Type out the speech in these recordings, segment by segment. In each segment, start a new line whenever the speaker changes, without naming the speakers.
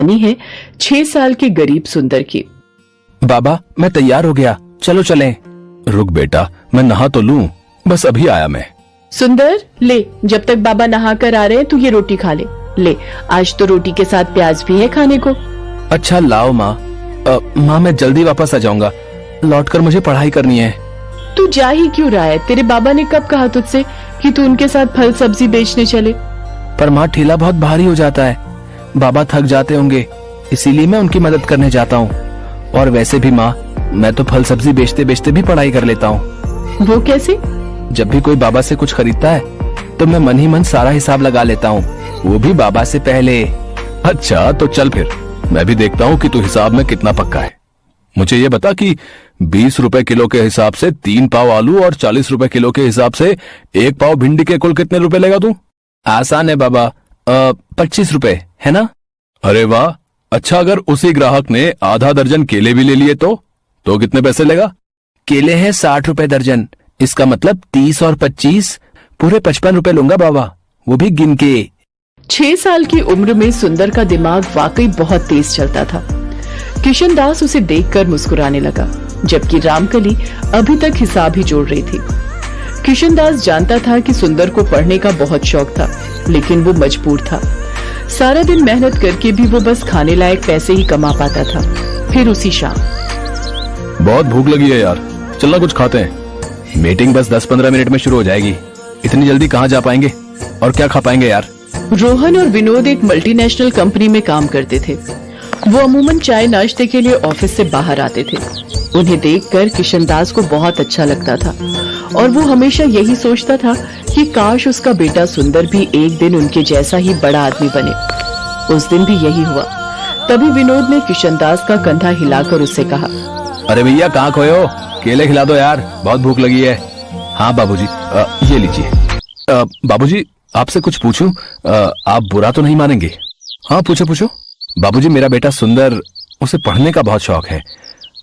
कहानी है 6 साल के गरीब सुंदर की।
बाबा मैं तैयार हो गया, चलो चलें। रुक बेटा, मैं नहा तो लूं, बस अभी आया मैं।
सुंदर ले, जब तक बाबा नहा कर आ रहे हैं तू ये रोटी खा ले। ले, आज तो रोटी के साथ प्याज भी है खाने को।
अच्छा लाओ माँ। माँ मैं जल्दी वापस आ जाऊंगा, लौटकर मुझे पढ़ाई करनी है।
तू जा ही क्यों रहा है? तेरे बाबा ने कब कहा तुझसे कि तू उनके साथ फल सब्जी बेचने चले?
पर माँ ठेला बहुत भारी हो जाता है, बाबा थक जाते होंगे, इसीलिए मैं उनकी मदद करने जाता हूँ। और वैसे भी माँ, मैं तो फल सब्जी बेचते बेचते भी पढ़ाई कर लेता हूँ।
वो कैसे?
जब भी कोई बाबा से कुछ खरीदता है तो मैं मन ही मन सारा हिसाब लगा लेता हूँ, वो भी बाबा से पहले। अच्छा तो चल फिर, मैं भी देखता हूँ कि तू हिसाब में कितना पक्का है। मुझे ये बता कि 20 रुपए किलो के हिसाब से 3 पाव आलू और 40 रुपए किलो के हिसाब से 1 पाव भिंडी के कुल कितने रुपए लेगा तू? आसान है बाबा, 25 रुपए है ना? अरे वाह, अच्छा अगर उसी ग्राहक ने आधा दर्जन केले भी ले लिए तो कितने पैसे लेगा? केले हैं 60 रुपए दर्जन, इसका मतलब 30 और 25 पूरे 55 रुपए लूंगा बाबा, वो भी गिन के।
6 साल की उम्र में सुंदर का दिमाग वाकई बहुत तेज चलता था। किशन दास उसे देखकर मुस्कुराने लगा, जबकि रामकली अभी तक हिसाब ही जोड़ रही थी। किशन दास जानता था कि सुंदर को पढ़ने का बहुत शौक था, लेकिन वो मजबूर था। सारा दिन मेहनत करके भी वो बस खाने लायक पैसे ही कमा पाता था। फिर उसी शाम,
बहुत भूख लगी है यार, चलना कुछ खाते हैं। मीटिंग बस 10-15 मिनट में शुरू हो जाएगी, इतनी जल्दी कहाँ जा पाएंगे और क्या खा पाएंगे यार।
रोहन और विनोद एक मल्टीनेशनल कंपनी में काम करते थे। वो अमूमन चाय नाश्ते के लिए ऑफिस से बाहर आते थे। उन्हें देखकर किशन दास को बहुत अच्छा लगता था और वो हमेशा यही सोचता था कि काश उसका बेटा सुंदर भी एक दिन उनके जैसा ही बड़ा आदमी बने। उस दिन भी यही हुआ। तभी विनोद ने किशन दास का कंधा हिलाकर उससे कहा,
अरे भैया कहाँ खोए हो, केले खिला दो यार, बहुत भूख लगी है। हाँ बाबूजी, ये लीजिए। बाबूजी आपसे कुछ पूछूं? आप बुरा तो नहीं मानेंगे? हाँ पूछो पूछो। बाबूजी मेरा बेटा सुंदर, उसे पढ़ने का बहुत शौक है,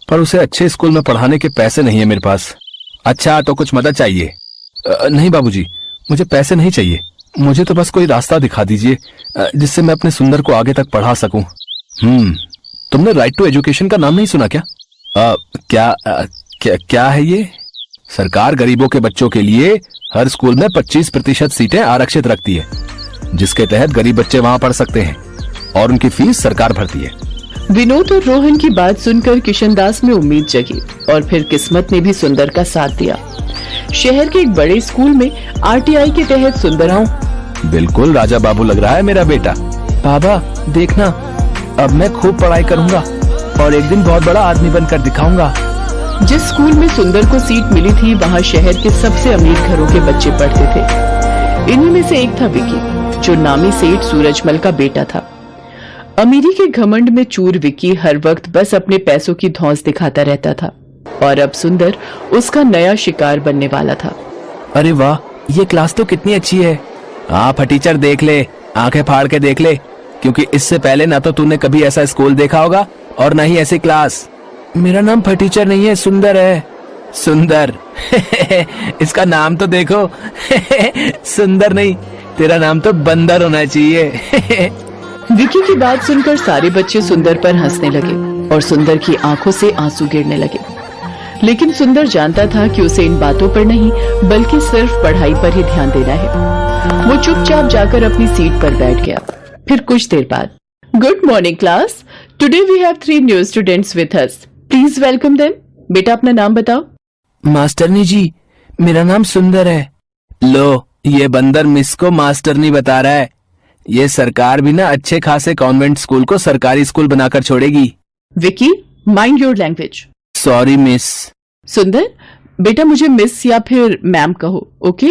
पर उसे अच्छे स्कूल में पढ़ाने के पैसे नहीं है मेरे पास। अच्छा तो कुछ मदद चाहिए? नहीं बाबूजी, मुझे पैसे नहीं चाहिए, मुझे तो बस कोई रास्ता दिखा दीजिए जिससे मैं अपने सुंदर को आगे तक पढ़ा सकूं। तुमने राइट टू एजुकेशन का नाम नहीं सुना क्या? क्या है ये? सरकार गरीबों के बच्चों के लिए हर स्कूल में 25% सीटें आरक्षित रखती है, जिसके तहत गरीब बच्चे वहां पढ़ सकते हैं और उनकी फीस सरकार भरती है।
विनोद और रोहन की बात सुनकर किशन दास में उम्मीद जगी और फिर किस्मत ने भी सुंदर का साथ दिया। शहर के एक बड़े स्कूल में आरटीआई के तहत सुंदर आऊं।
बिल्कुल राजा बाबू लग रहा है मेरा बेटा। बाबा देखना, अब मैं खूब पढ़ाई करूंगा और एक दिन बहुत बड़ा आदमी बनकर दिखाऊंगा।
जिस स्कूल में सुंदर को सीट मिली थी, वहाँ शहर के सबसे अमीर घरों के बच्चे पढ़ते थे। इन्हीं में से एक था विकी, जो नामी सेठ सूरजमल का बेटा था। अमीरी के घमंड में चूर विकी हर वक्त बस अपने पैसों की धौंस दिखाता रहता था और अब सुंदर उसका नया शिकार बनने वाला था।
अरे वाह, ये क्लास तो कितनी अच्छी है। हाँ फटीचर देख ले, आंखें फाड़ के देख ले, क्योंकि इससे पहले ना तो तूने कभी ऐसा स्कूल देखा होगा और ना ही ऐसी क्लास। मेरा नाम फटीचर नहीं है, सुंदर है। सुंदर इसका नाम तो देखो सुंदर नहीं, तेरा नाम तो बंदर होना चाहिए।
विकी की बात सुनकर सारे बच्चे सुंदर पर हंसने लगे और सुंदर की आंखों से आंसू गिरने लगे। लेकिन सुंदर जानता था कि उसे इन बातों पर नहीं बल्कि सिर्फ पढ़ाई पर ही ध्यान देना है। वो चुपचाप जाकर अपनी सीट पर बैठ गया। फिर कुछ देर बाद, good morning class, today we have 3 new students with us, please welcome them. बेटा अपना नाम बताओ।
मास्टरनी जी, मेरा नाम सुंदर है। लो, ये बंदर मिस को मास्टरनी बता रहा है। ये सरकार भी ना अच्छे खासे कॉन्वेंट स्कूल को सरकारी स्कूल बनाकर छोड़ेगी।
Vicky, mind your language.
Sorry miss.
सुंदर, बेटा मुझे मिस या फिर मैम कहो, okay?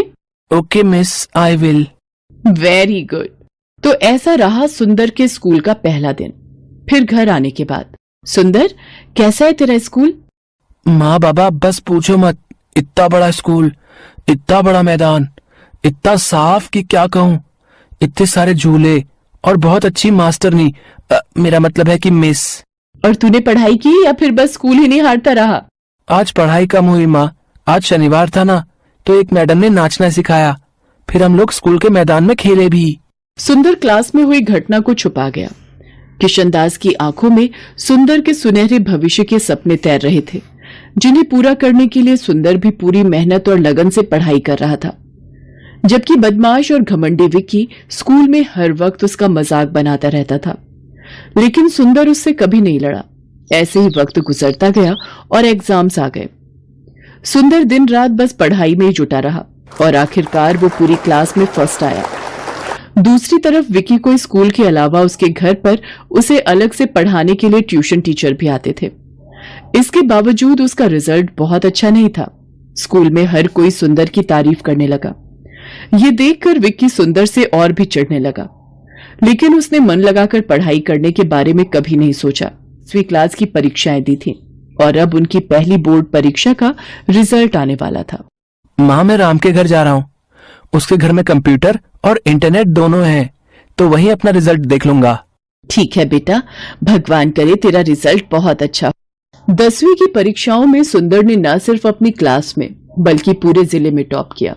Okay miss, I will.
Very good. तो ऐसा रहा सुंदर के स्कूल का पहला दिन। फिर घर आने के बाद, सुंदर कैसा है तेरा स्कूल?
माँ बाबा बस पूछो मत, इतना बड़ा स्कूल, इतना बड़ा मैदान, इतना साफ कि क्या कहूँ, इतने सारे झूले और बहुत अच्छी मास्टरनी, मेरा मतलब है कि मिस।
और तूने पढ़ाई की या फिर बस स्कूल ही नहीं हारता रहा?
आज पढ़ाई कम हुई माँ, आज शनिवार था ना, तो एक मैडम ने नाचना सिखाया, फिर हम लोग स्कूल के मैदान में खेले भी।
सुंदर क्लास में हुई घटना को छुपा गया। किशनदास की आंखों में सुंदर के सुनहरे भविष्य के सपने तैर रहे थे, जिन्हें पूरा करने के लिए सुंदर भी पूरी मेहनत और लगन से पढ़ाई कर रहा था। जबकि बदमाश और घमंडी विक्की स्कूल में हर वक्त उसका मजाक बनाता रहता था, लेकिन सुंदर उससे कभी नहीं लड़ा। ऐसे ही वक्त गुजरता गया और एग्जाम्स आ गए। सुंदर दिन रात बस पढ़ाई में ही जुटा रहा और आखिरकार वो पूरी क्लास में फर्स्ट आया। दूसरी तरफ विक्की को स्कूल के अलावा उसके घर पर उसे अलग से पढ़ाने के लिए ट्यूशन टीचर भी आते थे। इसके बावजूद उसका रिजल्ट बहुत अच्छा नहीं था। स्कूल में हर कोई सुंदर की तारीफ करने लगा। ये देखकर विक्की सुंदर से और भी चिढ़ने लगा, लेकिन उसने मन लगाकर पढ़ाई करने के बारे में कभी नहीं सोचा। 10वीं क्लास की परीक्षाएं दी थी और अब उनकी पहली बोर्ड परीक्षा का रिजल्ट आने वाला था।
माँ, मैं राम के घर जा रहा हूँ। उसके घर में कंप्यूटर और इंटरनेट दोनों हैं, तो वहीं अपना रिजल्ट देख लूंगा।
ठीक है बेटा, भगवान करे तेरा रिजल्ट बहुत अच्छा हो। 10वीं की परीक्षाओं में सुंदर ने न सिर्फ अपनी क्लास में बल्कि पूरे जिले में टॉप किया।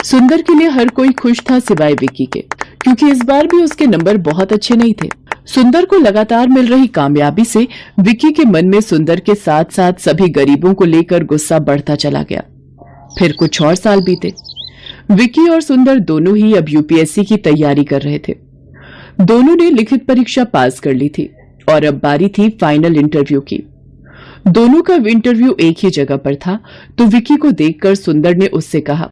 सुंदर के लिए हर कोई खुश था सिवाय विक्की के, क्योंकि इस बार भी उसके नंबर बहुत अच्छे नहीं थे। सुंदर को लगातार मिल रही कामयाबी से विक्की के मन में सुंदर के साथ साथ सभी गरीबों को लेकर गुस्सा बढ़ता चला गया। फिर कुछ और साल बीते। विक्की और सुंदर दोनों ही अब यूपीएससी की तैयारी कर रहे थे। दोनों ने लिखित परीक्षा पास कर ली थी और अब बारी थी फाइनल इंटरव्यू की। दोनों का इंटरव्यू एक ही जगह पर था, तो विक्की को देखकर सुंदर ने उससे कहा,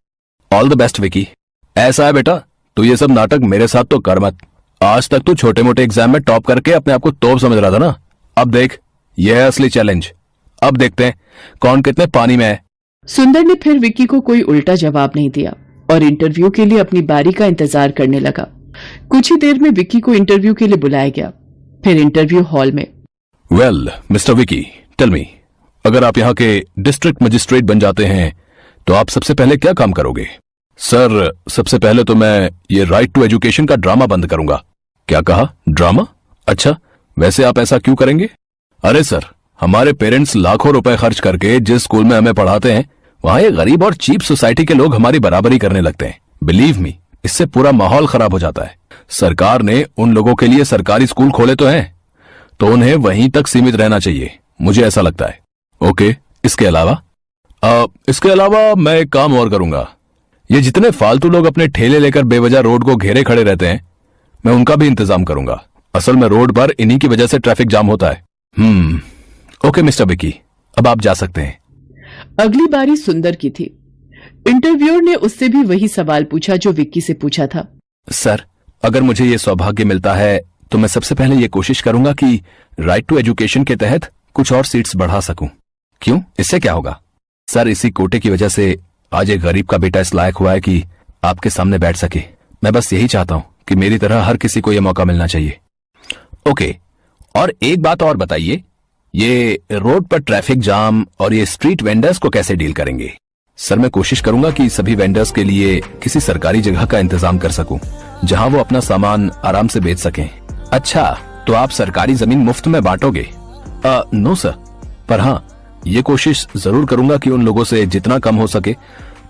ऑल द बेस्ट विकी। ऐसा है बेटा, तू ये सब नाटक मेरे साथ तो कर मत। आज तक तू छोटे मोटे एग्जाम में टॉप करके अपने आप को तोप समझ रहा था ना। अब देख, यह है असली चैलेंज। अब देखते हैं कौन कितने पानी में है।
सुंदर ने फिर विक्की को कोई उल्टा जवाब नहीं दिया और इंटरव्यू के लिए अपनी बारी का इंतजार करने लगा। कुछ ही देर में विक्की को इंटरव्यू के लिए बुलाया गया। फिर इंटरव्यू हॉल में,
well mister Vicky, tell me, अगर आप यहाँ के डिस्ट्रिक्ट मजिस्ट्रेट बन जाते हैं तो आप सबसे पहले क्या काम करोगे? सर, सबसे पहले तो मैं ये राइट टू एजुकेशन का ड्रामा बंद करूंगा। क्या कहा? ड्रामा? अच्छा, वैसे आप ऐसा क्यों करेंगे? अरे सर, हमारे पेरेंट्स लाखों रुपए खर्च करके जिस स्कूल में हमें पढ़ाते हैं, वहां ये गरीब और चीप सोसाइटी के लोग हमारी बराबरी करने लगते हैं। बिलीव मी, इससे पूरा माहौल खराब हो जाता है। सरकार ने उन लोगों के लिए सरकारी स्कूल खोले तो हैं, तो उन्हें वहीं तक सीमित रहना चाहिए, मुझे ऐसा लगता है। ओके, इसके अलावा? इसके अलावा मैं एक काम और करूंगा। ये जितने फालतू लोग अपने ठेले लेकर बेवजह रोड को घेरे खड़े रहते हैं, मैं उनका भी इंतजाम करूंगा। असल में रोड पर इन्हीं की वजह से ट्रैफिक जाम होता है। ओके मिस्टर विकी, अब आप जा सकते हैं।
अगली बारी सुंदर की थी। इंटरव्यूअर ने उससे भी वही सवाल पूछा जो विक्की से पूछा था।
सर, अगर मुझे ये सौभाग्य मिलता है तो मैं सबसे पहले ये कोशिश करूंगा कि राइट टू एजुकेशन के तहत कुछ और सीट्स बढ़ा सकूं। क्यों? इससे क्या होगा? सर, इसी कोटे की वजह से आज एक गरीब का बेटा इस लायक हुआ है कि आपके सामने बैठ सके। मैं बस यही चाहता हूं कि मेरी तरह हर किसी को यह मौका मिलना चाहिए। ओके, और एक बात और बताइए, ये रोड पर ट्रैफिक जाम और ये स्ट्रीट वेंडर्स को कैसे डील करेंगे? सर, मैं कोशिश करूंगा कि सभी वेंडर्स के लिए किसी सरकारी जगह का इंतजाम कर सकूं, जहां वो अपना सामान आराम से बेच सकें। अच्छा, तो आप सरकारी जमीन मुफ्त में बांटोगे? नो सर, पर हाँ, ये कोशिश जरूर करूंगा कि उन लोगों से जितना कम हो सके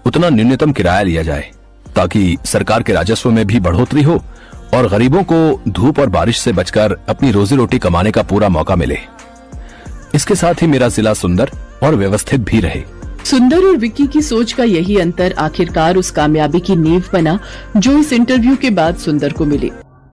उतना न्यूनतम किराया लिया जाए, ताकि सरकार के राजस्व में भी बढ़ोतरी हो और गरीबों को धूप और बारिश से बचकर अपनी रोजी रोटी कमाने का पूरा मौका मिले। इसके साथ ही मेरा जिला सुंदर और व्यवस्थित भी रहे।
सुंदर और विक्की की सोच का यही अंतर आखिरकार उस कामयाबी की नींव बना जो इस इंटरव्यू के बाद सुंदर को मिली।